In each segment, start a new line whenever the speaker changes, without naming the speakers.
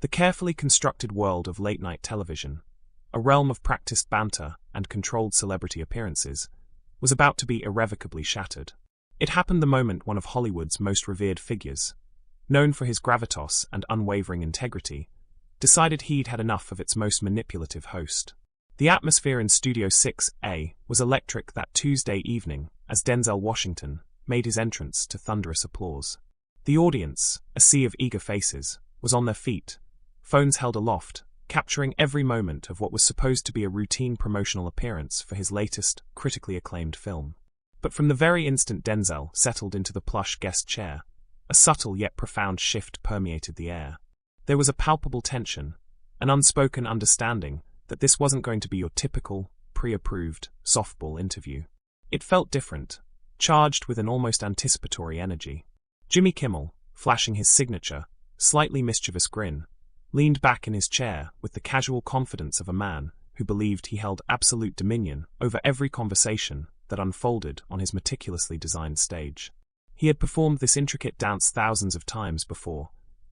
The carefully constructed world of late-night television, a realm of practiced banter and controlled celebrity appearances, was about to be irrevocably shattered. It happened the moment one of Hollywood's most revered figures, known for his gravitas and unwavering integrity, decided he'd had enough of its most manipulative host. The atmosphere in Studio 6A was electric that Tuesday evening as Denzel Washington made his entrance to thunderous applause. The audience, a sea of eager faces, was on their feet, phones held aloft, capturing every moment of what was supposed to be a routine promotional appearance for his latest, critically acclaimed film. But from the very instant Denzel settled into the plush guest chair, a subtle yet profound shift permeated the air. There was a palpable tension, an unspoken understanding that this wasn't going to be your typical, pre-approved, softball interview. It felt different, charged with an almost anticipatory energy. Jimmy Kimmel, flashing his signature, slightly mischievous grin, leaned back in his chair with the casual confidence of a man who believed he held absolute dominion over every conversation that unfolded on his meticulously designed stage. He had performed this intricate dance thousands of times before,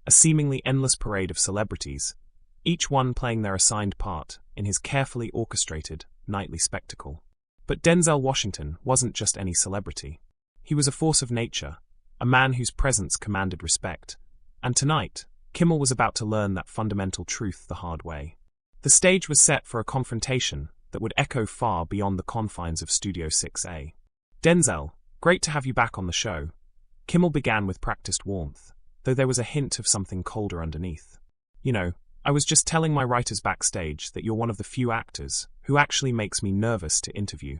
a seemingly endless parade of celebrities, each one playing their assigned part in his carefully orchestrated, nightly spectacle. But Denzel Washington wasn't just any celebrity. He was a force of nature, a man whose presence commanded respect, and tonight, Kimmel was about to learn that fundamental truth the hard way. The stage was set for a confrontation that would echo far beyond the confines of Studio 6A. Denzel, great to have you back on the show. Kimmel began with practiced warmth, though there was a hint of something colder underneath. You know, I was just telling my writers backstage that you're one of the few actors who actually makes me nervous to interview.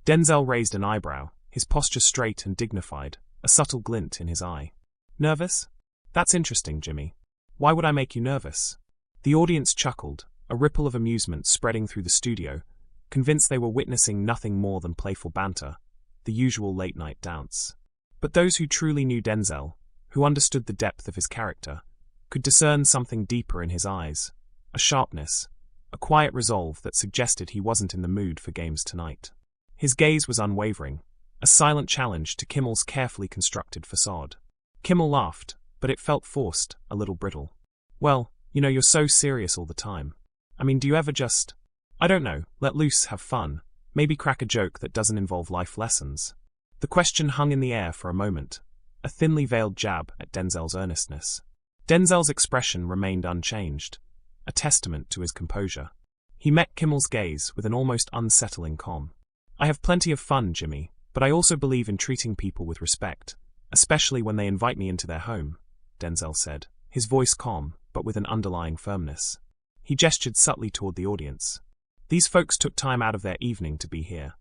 Denzel raised an eyebrow, his posture straight and dignified, a subtle glint in his eye. Nervous? That's interesting, Jimmy. Why would I make you nervous? The audience chuckled, a ripple of amusement spreading through the studio, convinced they were witnessing nothing more than playful banter, the usual late-night dance. But those who truly knew Denzel, who understood the depth of his character, could discern something deeper in his eyes, a sharpness, a quiet resolve that suggested he wasn't in the mood for games tonight. His gaze was unwavering, a silent challenge to Kimmel's carefully constructed facade. Kimmel laughed, but it felt forced, a little brittle. Well, you know, you're so serious all the time. I mean, do you ever just, I don't know, let loose, have fun, maybe crack a joke that doesn't involve life lessons? The question hung in the air for a moment, a thinly veiled jab at Denzel's earnestness. Denzel's expression remained unchanged, a testament to his composure. He met Kimmel's gaze with an almost unsettling calm. I have plenty of fun, Jimmy, but I also believe in treating people with respect, especially when they invite me into their home, Denzel said, his voice calm, but with an underlying firmness. He gestured subtly toward the audience. These folks took time out of their evening to be here.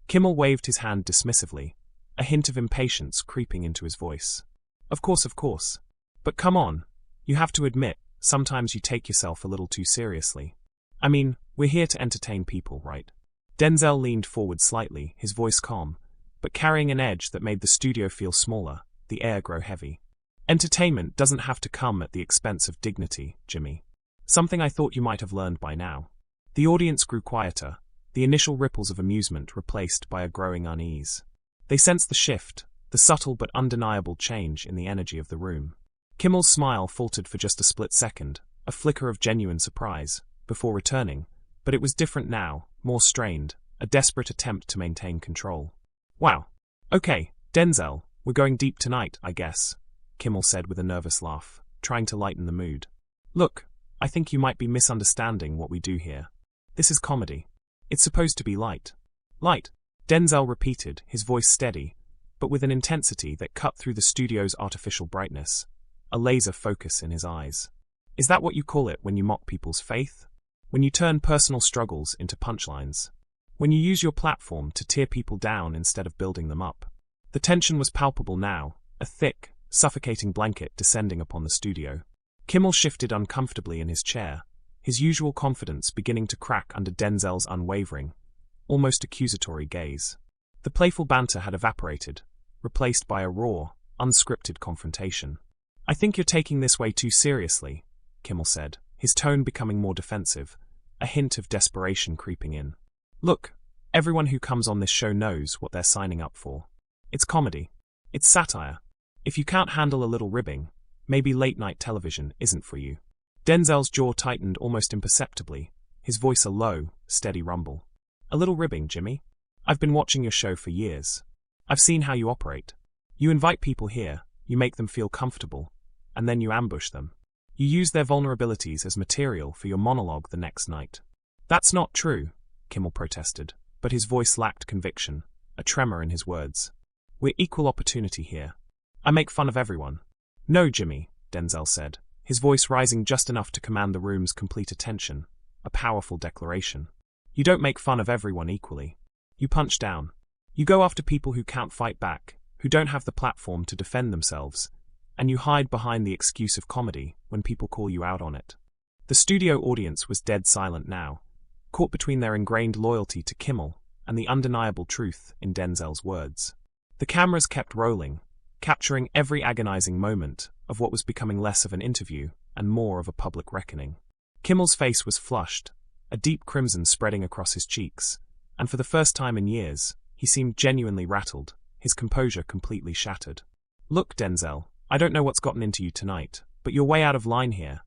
Kimmel waved his hand dismissively, a hint of impatience creeping into his voice. Of course. But come on, you have to admit, sometimes you take yourself a little too seriously. I mean, we're here to entertain people, right? Denzel leaned forward slightly, his voice calm, but carrying an edge that made the studio feel smaller, the air grow heavy. Entertainment doesn't have to come at the expense of dignity, Jimmy. Something I thought you might have learned by now. The audience grew quieter, the initial ripples of amusement replaced by a growing unease. They sensed the shift, the subtle but undeniable change in the energy of the room. Kimmel's smile faltered for just a split second, a flicker of genuine surprise, before returning, but it was different now, more strained, a desperate attempt to maintain control. Wow. Okay, Denzel, we're going deep tonight, I guess, Kimmel said with a nervous laugh, trying to lighten the mood. Look, I think you might be misunderstanding what we do here. This is comedy. It's supposed to be light. Light, Denzel repeated, his voice steady, but with an intensity that cut through the studio's artificial brightness, a laser focus in his eyes. Is that what you call it when you mock people's faith? When you turn personal struggles into punchlines? When you use your platform to tear people down instead of building them up? The tension was palpable now, a thick, suffocating blanket descending upon the studio. Kimmel shifted uncomfortably in his chair, his usual confidence beginning to crack under Denzel's unwavering, almost accusatory gaze. The playful banter had evaporated, replaced by a raw, unscripted confrontation. I think you're taking this way too seriously, Kimmel said, his tone becoming more defensive, a hint of desperation creeping in. Look, everyone who comes on this show knows what they're signing up for. It's comedy. It's satire. If you can't handle a little ribbing, maybe late-night television isn't for you. Denzel's jaw tightened almost imperceptibly, his voice a low, steady rumble. A little ribbing, Jimmy. I've been watching your show for years. I've seen how you operate. You invite people here, you make them feel comfortable, and then you ambush them. You use their vulnerabilities as material for your monologue the next night. That's not true, Kimmel protested, but his voice lacked conviction, a tremor in his words. We're equal opportunity here. I make fun of everyone. No, Jimmy, Denzel said, his voice rising just enough to command the room's complete attention, a powerful declaration. You don't make fun of everyone equally. You punch down. You go after people who can't fight back, who don't have the platform to defend themselves, and you hide behind the excuse of comedy when people call you out on it. The studio audience was dead silent now, caught between their ingrained loyalty to Kimmel and the undeniable truth in Denzel's words. The cameras kept rolling, capturing every agonizing moment of what was becoming less of an interview and more of a public reckoning. Kimmel's face was flushed, a deep crimson spreading across his cheeks, and for the first time in years, he seemed genuinely rattled, his composure completely shattered. Look, Denzel, I don't know what's gotten into you tonight, but you're way out of line here,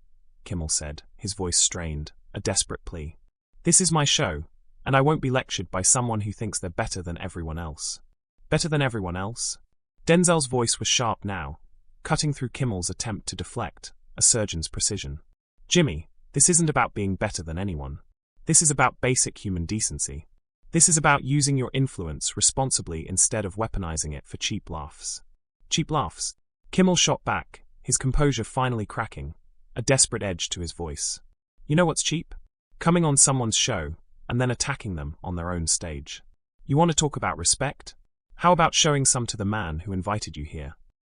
Kimmel said, his voice strained, a desperate plea. This is my show, and I won't be lectured by someone who thinks they're better than everyone else. Better than everyone else? Denzel's voice was sharp now, cutting through Kimmel's attempt to deflect, a surgeon's precision. Jimmy, this isn't about being better than anyone. This is about basic human decency. This is about using your influence responsibly instead of weaponizing it for cheap laughs. Cheap laughs? Kimmel shot back, his composure finally cracking, a desperate edge to his voice. You know what's cheap? Coming on someone's show, and then attacking them on their own stage. You want to talk about respect? How about showing some to the man who invited you here?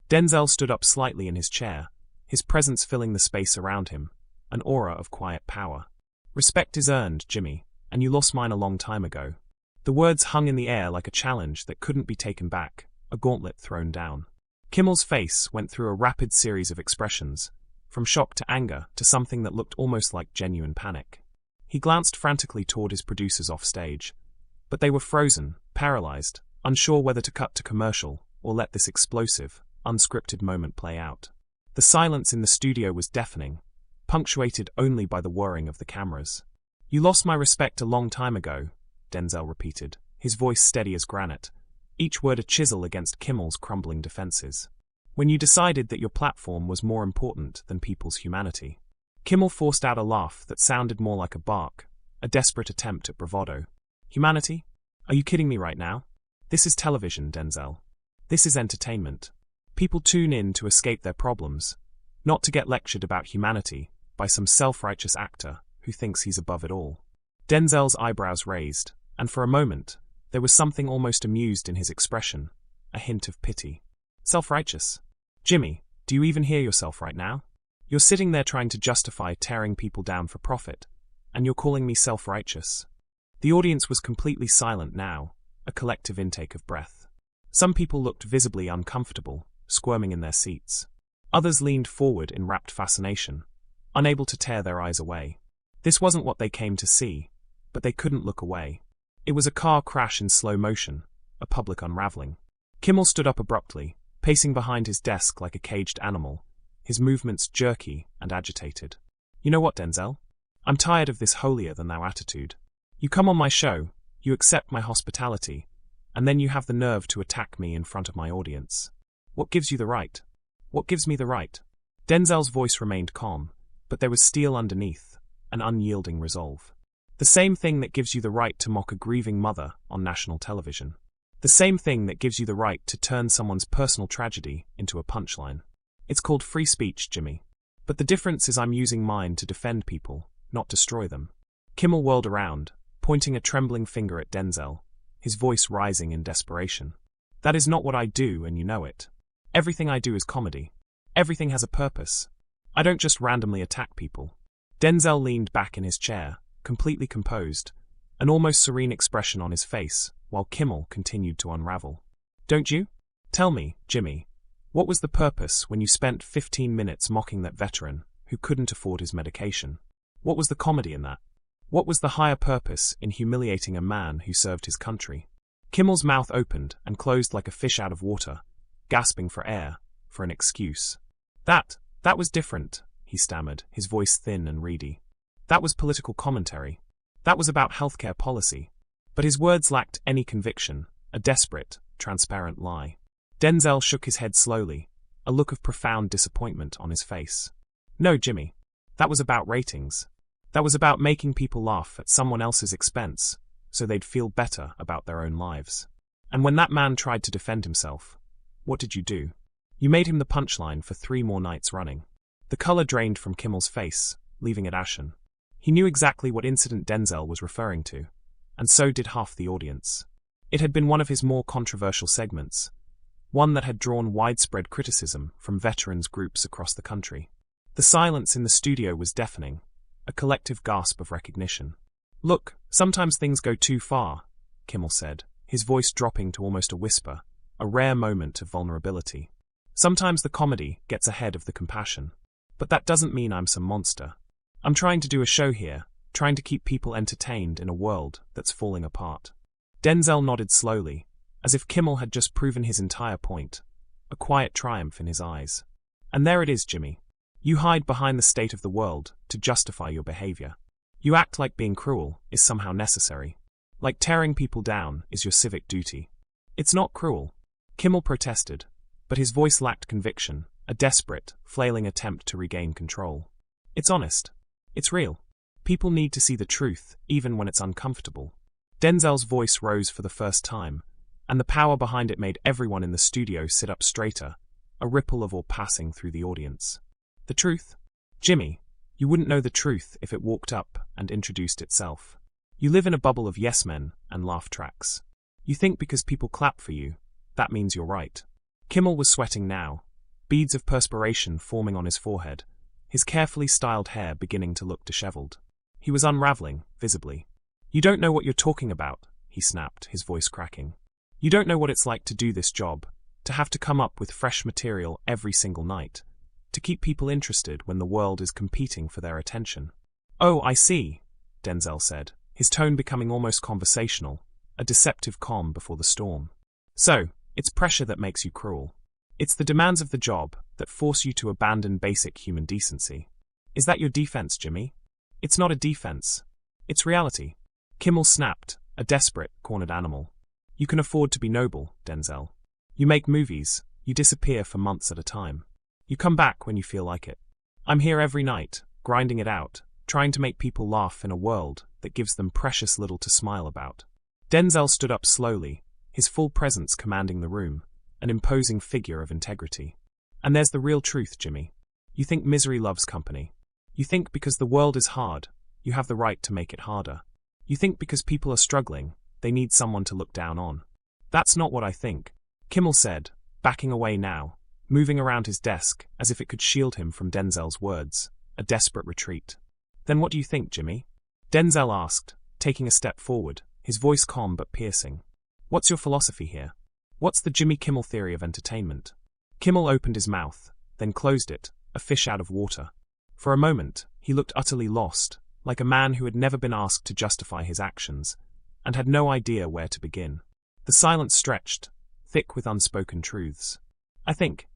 Denzel stood up slightly in his chair, his presence filling the space around him, an aura of quiet power. Respect is earned, Jimmy, and you lost mine a long time ago. The words hung in the air like a challenge that couldn't be taken back, a gauntlet thrown down. Kimmel's face went through a rapid series of expressions, from shock to anger to something that looked almost like genuine panic. He glanced frantically toward his producers off stage, but they were frozen, paralyzed, unsure whether to cut to commercial or let this explosive, unscripted moment play out. The silence in the studio was deafening, punctuated only by the whirring of the cameras. You lost my respect a long time ago, Denzel repeated, his voice steady as granite, each word a chisel against Kimmel's crumbling defenses. When you decided that your platform was more important than people's humanity. Kimmel forced out a laugh that sounded more like a bark, a desperate attempt at bravado. Humanity? Are you kidding me right now? This is television, Denzel. This is entertainment. People tune in to escape their problems, not to get lectured about humanity by some self-righteous actor who thinks he's above it all. Denzel's eyebrows raised, and for a moment, there was something almost amused in his expression, a hint of pity. Self-righteous? Jimmy, do you even hear yourself right now? You're sitting there trying to justify tearing people down for profit, and you're calling me self-righteous. The audience was completely silent now, a collective intake of breath. Some people looked visibly uncomfortable, squirming in their seats. Others leaned forward in rapt fascination, unable to tear their eyes away. This wasn't what they came to see, but they couldn't look away. It was a car crash in slow motion, a public unraveling. Kimmel stood up abruptly, pacing behind his desk like a caged animal, his movements jerky and agitated. You know what, Denzel? I'm tired of this holier-than-thou attitude. You come on my show, you accept my hospitality, and then you have the nerve to attack me in front of my audience. What gives you the right? What gives me the right? Denzel's voice remained calm, but there was steel underneath, an unyielding resolve. The same thing that gives you the right to mock a grieving mother on national television. The same thing that gives you the right to turn someone's personal tragedy into a punchline. It's called free speech, Jimmy. But the difference is I'm using mine to defend people, not destroy them. Kimmel whirled around, pointing a trembling finger at Denzel, his voice rising in desperation. That is not what I do, and you know it. Everything I do is comedy. Everything has a purpose. I don't just randomly attack people. Denzel leaned back in his chair, completely composed, an almost serene expression on his face, while Kimmel continued to unravel. Don't you? Tell me, Jimmy, what was the purpose when you spent 15 minutes mocking that veteran who couldn't afford his medication? What was the comedy in that? What was the higher purpose in humiliating a man who served his country? Kimmel's mouth opened and closed like a fish out of water, gasping for air, for an excuse. That was different, he stammered, his voice thin and reedy. That was political commentary. That was about healthcare policy. But his words lacked any conviction, a desperate, transparent lie. Denzel shook his head slowly, a look of profound disappointment on his face. No, Jimmy. That was about ratings. That was about making people laugh at someone else's expense, so they'd feel better about their own lives. And when that man tried to defend himself, what did you do? You made him the punchline for 3 more nights running. The color drained from Kimmel's face, leaving it ashen. He knew exactly what incident Denzel was referring to, and so did half the audience. It had been one of his more controversial segments, one that had drawn widespread criticism from veterans groups across the country. The silence in the studio was deafening, a collective gasp of recognition. Look, sometimes things go too far, Kimmel said, his voice dropping to almost a whisper, a rare moment of vulnerability. Sometimes the comedy gets ahead of the compassion. But that doesn't mean I'm some monster. I'm trying to do a show here, trying to keep people entertained in a world that's falling apart. Denzel nodded slowly, as if Kimmel had just proven his entire point, a quiet triumph in his eyes. And there it is, Jimmy. You hide behind the state of the world to justify your behavior. You act like being cruel is somehow necessary. Like tearing people down is your civic duty. It's not cruel. Kimmel protested, but his voice lacked conviction, a desperate, flailing attempt to regain control. It's honest. It's real. People need to see the truth, even when it's uncomfortable. Denzel's voice rose for the first time, and the power behind it made everyone in the studio sit up straighter, a ripple of awe passing through the audience. The truth? Jimmy, you wouldn't know the truth if it walked up and introduced itself. You live in a bubble of yes men and laugh tracks. You think because people clap for you, that means you're right. Kimmel was sweating now, beads of perspiration forming on his forehead, his carefully styled hair beginning to look disheveled. He was unraveling, visibly. You don't know what you're talking about, he snapped, his voice cracking. You don't know what it's like to do this job, to have to come up with fresh material every single night, to keep people interested when the world is competing for their attention. Oh, I see, Denzel said, his tone becoming almost conversational, a deceptive calm before the storm. So, it's pressure that makes you cruel. It's the demands of the job that force you to abandon basic human decency. Is that your defense, Jimmy? It's not a defense. It's reality. Kimmel snapped, a desperate, cornered animal. You can afford to be noble, Denzel. You make movies, you disappear for months at a time. You come back when you feel like it. I'm here every night, grinding it out, trying to make people laugh in a world that gives them precious little to smile about. Denzel stood up slowly, his full presence commanding the room, an imposing figure of integrity. And there's the real truth, Jimmy. You think misery loves company. You think because the world is hard, you have the right to make it harder. You think because people are struggling, they need someone to look down on. That's not what I think, Kimmel said, backing away now, moving around his desk as if it could shield him from Denzel's words, a desperate retreat. Then what do you think, Jimmy? Denzel asked, taking a step forward, his voice calm but piercing. What's your philosophy here? What's the Jimmy Kimmel theory of entertainment? Kimmel opened his mouth, then closed it, a fish out of water. For a moment, he looked utterly lost, like a man who had never been asked to justify his actions, and had no idea where to begin. The silence stretched, thick with unspoken truths. I think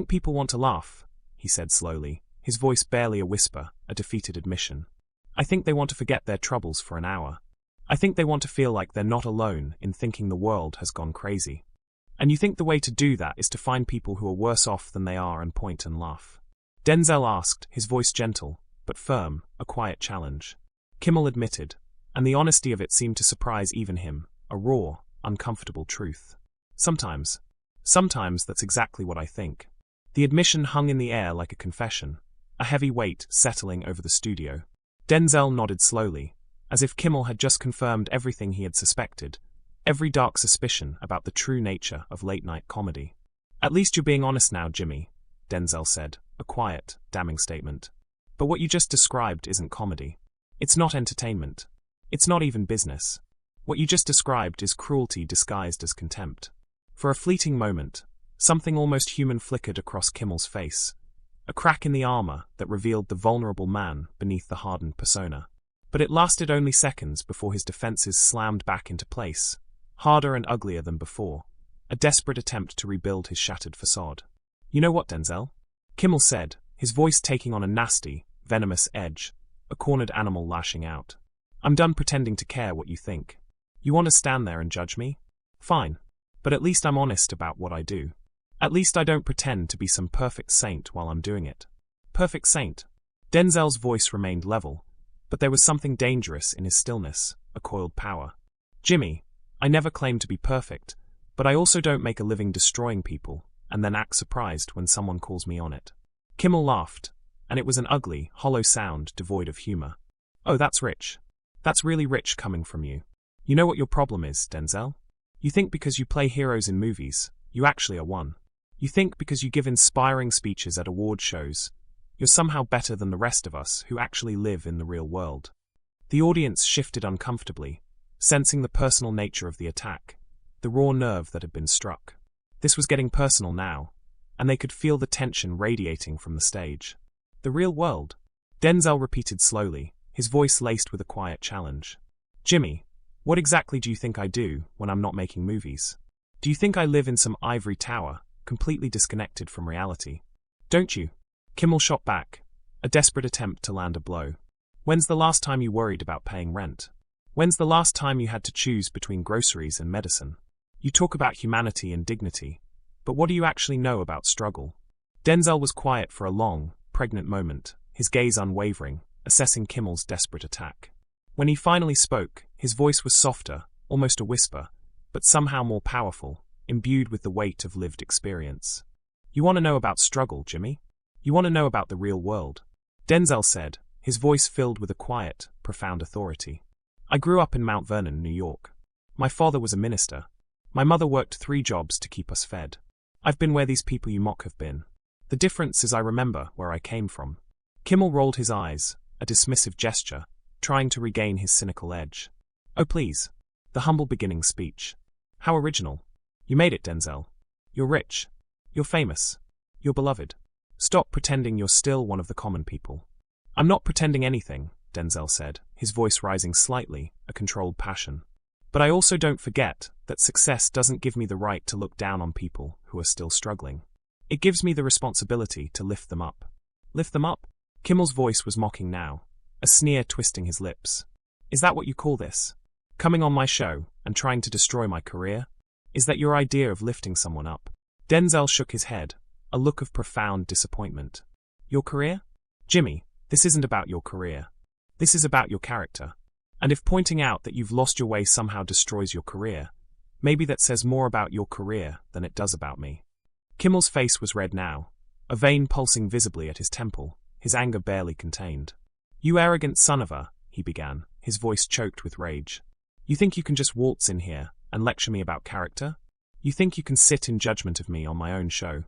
people want to laugh, he said slowly, his voice barely a whisper, a defeated admission. I think they want to forget their troubles for an hour. I think they want to feel like they're not alone in thinking the world has gone crazy. And you think the way to do that is to find people who are worse off than they are and point and laugh? Denzel asked, his voice gentle, but firm, a quiet challenge. Kimmel admitted, and the honesty of it seemed to surprise even him, a raw, uncomfortable truth. Sometimes that's exactly what I think. The admission hung in the air like a confession, a heavy weight settling over the studio. Denzel nodded slowly, as if Kimmel had just confirmed everything he had suspected, every dark suspicion about the true nature of late-night comedy. At least you're being honest now, Jimmy, Denzel said, a quiet, damning statement. But what you just described isn't comedy. It's not entertainment. It's not even business. What you just described is cruelty disguised as contempt. For a fleeting moment, something almost human flickered across Kimmel's face, a crack in the armor that revealed the vulnerable man beneath the hardened persona. But it lasted only seconds before his defenses slammed back into place, harder and uglier than before, a desperate attempt to rebuild his shattered facade. You know what, Denzel? Kimmel said, his voice taking on a nasty, venomous edge, a cornered animal lashing out. I'm done pretending to care what you think. You want to stand there and judge me? Fine. But at least I'm honest about what I do. At least I don't pretend to be some perfect saint while I'm doing it. Perfect saint. Denzel's voice remained level, but there was something dangerous in his stillness, a coiled power. Jimmy, I never claim to be perfect, but I also don't make a living destroying people, and then act surprised when someone calls me on it. Kimmel laughed, and it was an ugly, hollow sound devoid of humor. Oh, that's rich. That's really rich coming from you. You know what your problem is, Denzel? You think because you play heroes in movies, you actually are one. You think because you give inspiring speeches at award shows, you're somehow better than the rest of us who actually live in the real world. The audience shifted uncomfortably, sensing the personal nature of the attack, the raw nerve that had been struck. This was getting personal now, and they could feel the tension radiating from the stage. The real world? Denzel repeated slowly, his voice laced with a quiet challenge. Jimmy, what exactly do you think I do when I'm not making movies? Do you think I live in some ivory tower, completely disconnected from reality? Don't you? Kimmel shot back, a desperate attempt to land a blow. When's the last time you worried about paying rent? When's the last time you had to choose between groceries and medicine? You talk about humanity and dignity, but what do you actually know about struggle? Denzel was quiet for a long, pregnant moment, his gaze unwavering, assessing Kimmel's desperate attack. When he finally spoke, his voice was softer, almost a whisper, but somehow more powerful, imbued with the weight of lived experience. You want to know about struggle, Jimmy? You want to know about the real world? Denzel said, his voice filled with a quiet, profound authority. I grew up in Mount Vernon, New York. My father was a minister. My mother worked 3 jobs to keep us fed. I've been where these people you mock have been. The difference is I remember where I came from. Kimmel rolled his eyes, a dismissive gesture, trying to regain his cynical edge. Oh please. The humble beginning speech. How original. You made it, Denzel. You're rich. You're famous. You're beloved. Stop pretending you're still one of the common people. I'm not pretending anything, Denzel said, his voice rising slightly, a controlled passion. But I also don't forget that success doesn't give me the right to look down on people who are still struggling. It gives me the responsibility to lift them up. Lift them up? Kimmel's voice was mocking now, a sneer twisting his lips. Is that what you call this? Coming on my show and trying to destroy my career? Is that your idea of lifting someone up? Denzel shook his head, a look of profound disappointment. Your career? Jimmy, this isn't about your career. This is about your character. And if pointing out that you've lost your way somehow destroys your career, maybe that says more about your career than it does about me. Kimmel's face was red now, a vein pulsing visibly at his temple, his anger barely contained. You arrogant son of a, he began, his voice choked with rage. You think you can just waltz in here and lecture me about character? You think you can sit in judgment of me on my own show?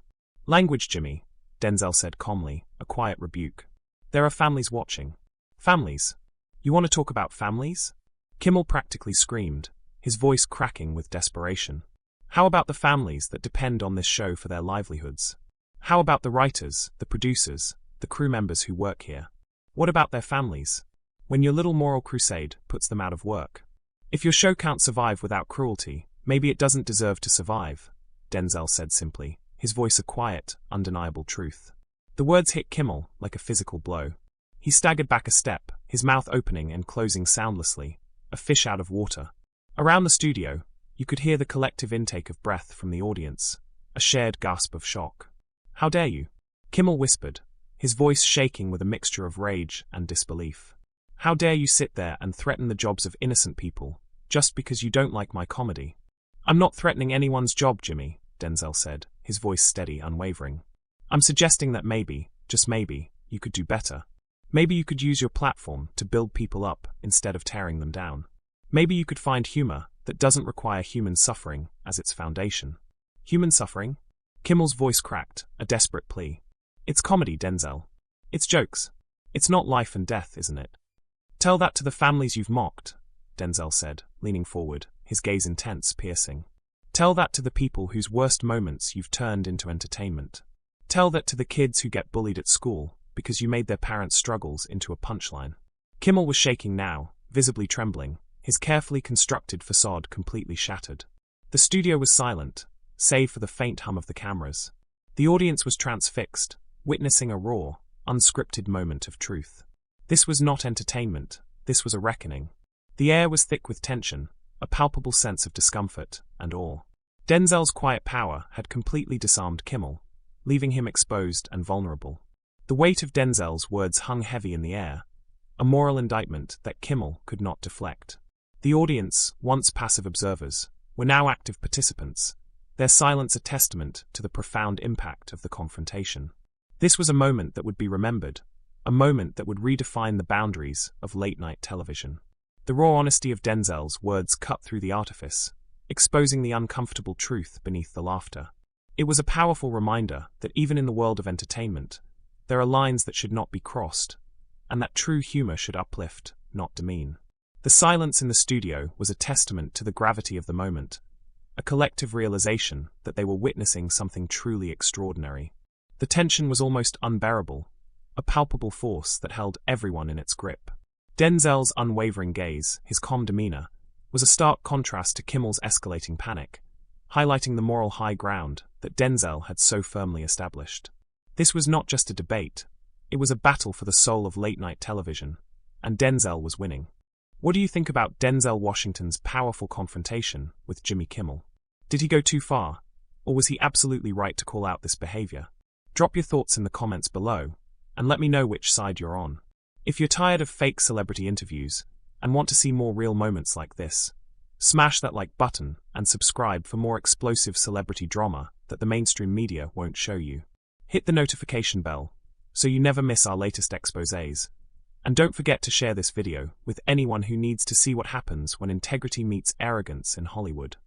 Language, Jimmy, Denzel said calmly, a quiet rebuke. There are families watching. Families? You want to talk about families? Kimmel practically screamed, his voice cracking with desperation. How about the families that depend on this show for their livelihoods? How about the writers, the producers, the crew members who work here? What about their families? When your little moral crusade puts them out of work? If your show can't survive without cruelty, maybe it doesn't deserve to survive, Denzel said simply, his voice a quiet, undeniable truth. The words hit Kimmel like a physical blow. He staggered back a step, his mouth opening and closing soundlessly, a fish out of water. Around the studio, you could hear the collective intake of breath from the audience, a shared gasp of shock. How dare you? Kimmel whispered, his voice shaking with a mixture of rage and disbelief. How dare you sit there and threaten the jobs of innocent people, just because you don't like my comedy? I'm not threatening anyone's job, Jimmy, Denzel said, his voice steady, unwavering. I'm suggesting that maybe, just maybe, you could do better. Maybe you could use your platform to build people up instead of tearing them down. Maybe you could find humor that doesn't require human suffering as its foundation. Human suffering? Kimmel's voice cracked, a desperate plea. It's comedy, Denzel. It's jokes. It's not life and death, isn't it? Tell that to the families you've mocked, Denzel said, leaning forward, his gaze intense, piercing. Tell that to the people whose worst moments you've turned into entertainment. Tell that to the kids who get bullied at school because you made their parents' struggles into a punchline. Kimmel was shaking now, visibly trembling, his carefully constructed facade completely shattered. The studio was silent, save for the faint hum of the cameras. The audience was transfixed, witnessing a raw, unscripted moment of truth. This was not entertainment, this was a reckoning. The air was thick with tension, a palpable sense of discomfort and awe. Denzel's quiet power had completely disarmed Kimmel, leaving him exposed and vulnerable. The weight of Denzel's words hung heavy in the air, a moral indictment that Kimmel could not deflect. The audience, once passive observers, were now active participants, their silence a testament to the profound impact of the confrontation. This was a moment that would be remembered, a moment that would redefine the boundaries of late-night television. The raw honesty of Denzel's words cut through the artifice, exposing the uncomfortable truth beneath the laughter. It was a powerful reminder that even in the world of entertainment, there are lines that should not be crossed, and that true humor should uplift, not demean. The silence in the studio was a testament to the gravity of the moment, a collective realization that they were witnessing something truly extraordinary. The tension was almost unbearable, a palpable force that held everyone in its grip. Denzel's unwavering gaze, his calm demeanor, was a stark contrast to Kimmel's escalating panic, highlighting the moral high ground that Denzel had so firmly established. This was not just a debate, it was a battle for the soul of late-night television, and Denzel was winning. What do you think about Denzel Washington's powerful confrontation with Jimmy Kimmel? Did he go too far, or was he absolutely right to call out this behavior? Drop your thoughts in the comments below, and let me know which side you're on. If you're tired of fake celebrity interviews, and want to see more real moments like this, smash that like button and subscribe for more explosive celebrity drama that the mainstream media won't show you. Hit the notification bell, so you never miss our latest exposés. And don't forget to share this video with anyone who needs to see what happens when integrity meets arrogance in Hollywood.